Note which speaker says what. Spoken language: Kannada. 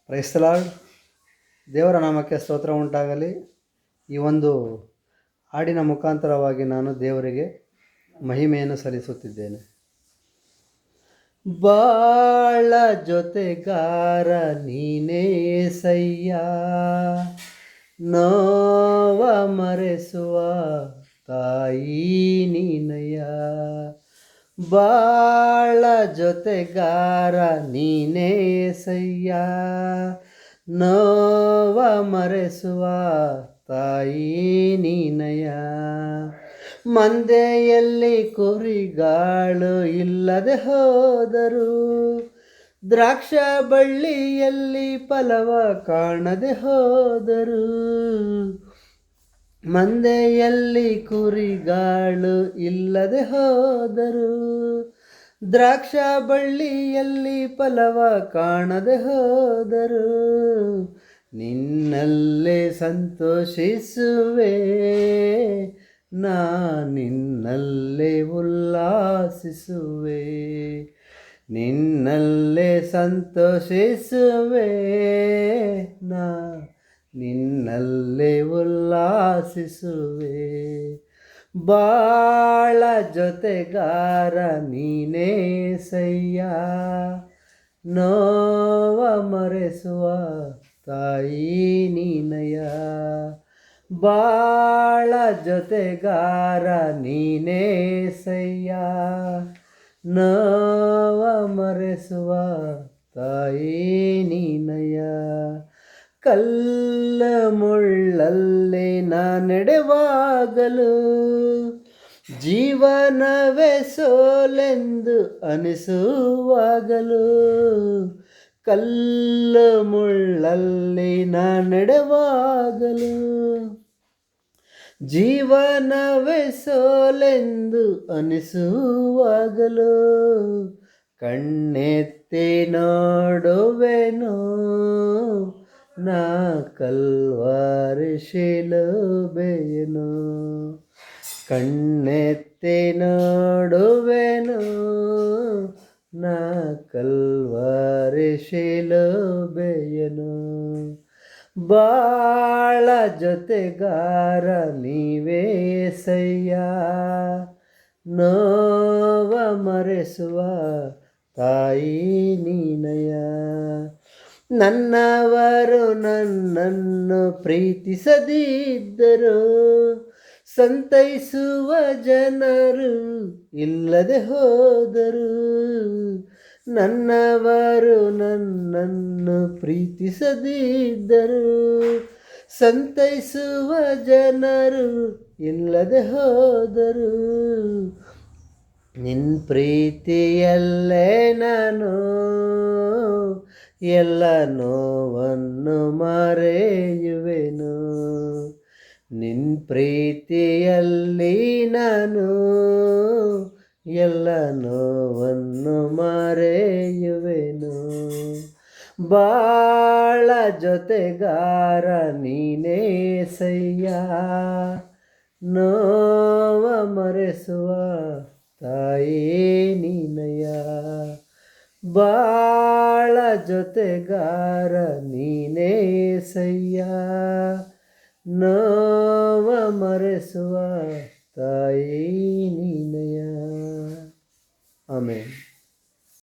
Speaker 1: Price the lord. ದೇವರ ನಾಮಕ್ಕೆ ಸ್ತೋತ್ರ ಉಂಟಾಗಲಿ. ಈ ಒಂದು ಹಾಡಿನ ಮುಖಾಂತರವಾಗಿ ನಾನು ದೇವರಿಗೆ ಮಹಿಮೆಯನ್ನು ಸಲ್ಲಿಸುತ್ತಿದ್ದೇನೆ. ಬಾಳ ಜೊತೆಗಾರ ನೀನೇ ಸಯ್ಯ, ನೋವ ಮರೆಸುವ ತಾಯಿ ನೀನಯ್ಯ. ಬಾಳ ಜೊತೆಗಾರ ನೀನೇ ಸಯ್ಯ, ನೋವ ಮರೆಸುವ ತಾಯಿ ನೀನಯ್ಯ. ಮಂದೆಯಲ್ಲಿ ಕುರಿಗಾಳು ಇಲ್ಲದೆ ಹೋದರು, ದ್ರಾಕ್ಷ ಬಳ್ಳಿಯಲ್ಲಿ ಫಲವ ಕಾಣದೆ ಹೋದರು. ಮಂದೆಯಲ್ಲಿ ಕುರಿಗಾಳು ಇಲ್ಲದೆ ಹೋದರು, ದ್ರಾಕ್ಷ ಬಳ್ಳಿಯಲ್ಲಿ ಫಲವ ಕಾಣದೆ ಹೋದರು. ನಿನ್ನಲ್ಲೇ ಸಂತೋಷಿಸುವೆ, ನಾ ನಿನ್ನಲ್ಲೇ ಉಲ್ಲಾಸಿಸುವೆ. ನಿನ್ನಲ್ಲೇ ಸಂತೋಷಿಸುವೆ, ನಾ ನಿನ್ನಲ್ಲೇ ಉಲ್ಲಾಸಿಸುವೆ. ಬಾಳ ಜೊತೆಗಾರ ನೀನೇ ಸಯ್ಯ, ನೋವ ಮರೆಸುವ ತಾಯಿ ನೀನಯ್ಯ. ಬಾಳ ಜೊತೆಗಾರ ನೀನೇ ಸಯ್ಯ, ನೋವ ಮರೆಸುವ ತಾಯಿ ನೀನಯ್ಯ. ಕಲ್ಲ ಮುಳ್ಳಲ್ಲಿ ನಾ ನಡೆವಾಗಲು, ಜೀವನವೇ ಸೋಲೆಂದು ಅನಿಸುವಾಗಲು. ಕಲ್ಲ ಮುಳ್ಳಲ್ಲಿ ನಾ ನಡೆವಾಗಲು, ಜೀವನವೇ ಸೋಲೆಂದು ಅನಿಸುವಾಗಲು. ಕಣ್ಣೆತ್ತಿ ನೋಡುವೆನು, ನಾ ಕಲ್ವಾರಿ ಶಿಲುಬೆಯನ್ನು. ಕಣ್ಣೆತ್ತಿ ನೋಡುವೆನು, ನಾ ಕಲ್ವಾರಿ ಶಿಲುಬೆಯನ್ನು. ಬಾಳ ಜೊತೆಗಾರ ನೀವೇ ಸಯ್ಯ, ನೋವ ಮರೆಸುವ ತಾಯಿ ನೀನಯ್ಯ. ನನ್ನವರು ನನ್ನನ್ನು ಪ್ರೀತಿಸದಿದ್ದರು, ಸಂತೈಸುವ ಜನರು ಇಲ್ಲದೆ ಹೋದರು. ನನ್ನವರು ನನ್ನನ್ನು ಪ್ರೀತಿಸದಿದ್ದರು, ಸಂತೈಸುವ ಜನರು ಇಲ್ಲದೆ ಹೋದರು. ನಿನ್ನ ಪ್ರೀತಿಯಲ್ಲೇ ನಾನು ಎಲ್ಲ ನೋವನ್ನು ಮರೆಯುವೆನು. ನಿನ್ನ ಪ್ರೀತಿಯಲ್ಲಿ ನಾನು ಎಲ್ಲ ನೋವನ್ನು ಮರೆಯುವೆನು. ಬಾಳ ಜೊತೆಗಾರ ನೀನೇ ಸಯ್ಯ, ನೋವ ಮರೆಸುವ ತಾಯಿ ನೀನಯ್ಯ. ಬಾಳ ಜೊತೆಗಾರ ನೀನೇ ಸಯ್ಯ, ನೋವ ಮರೆಸುವ ತಾಯಿ ನೀನಯ್ಯ. ಆಮೆನ್.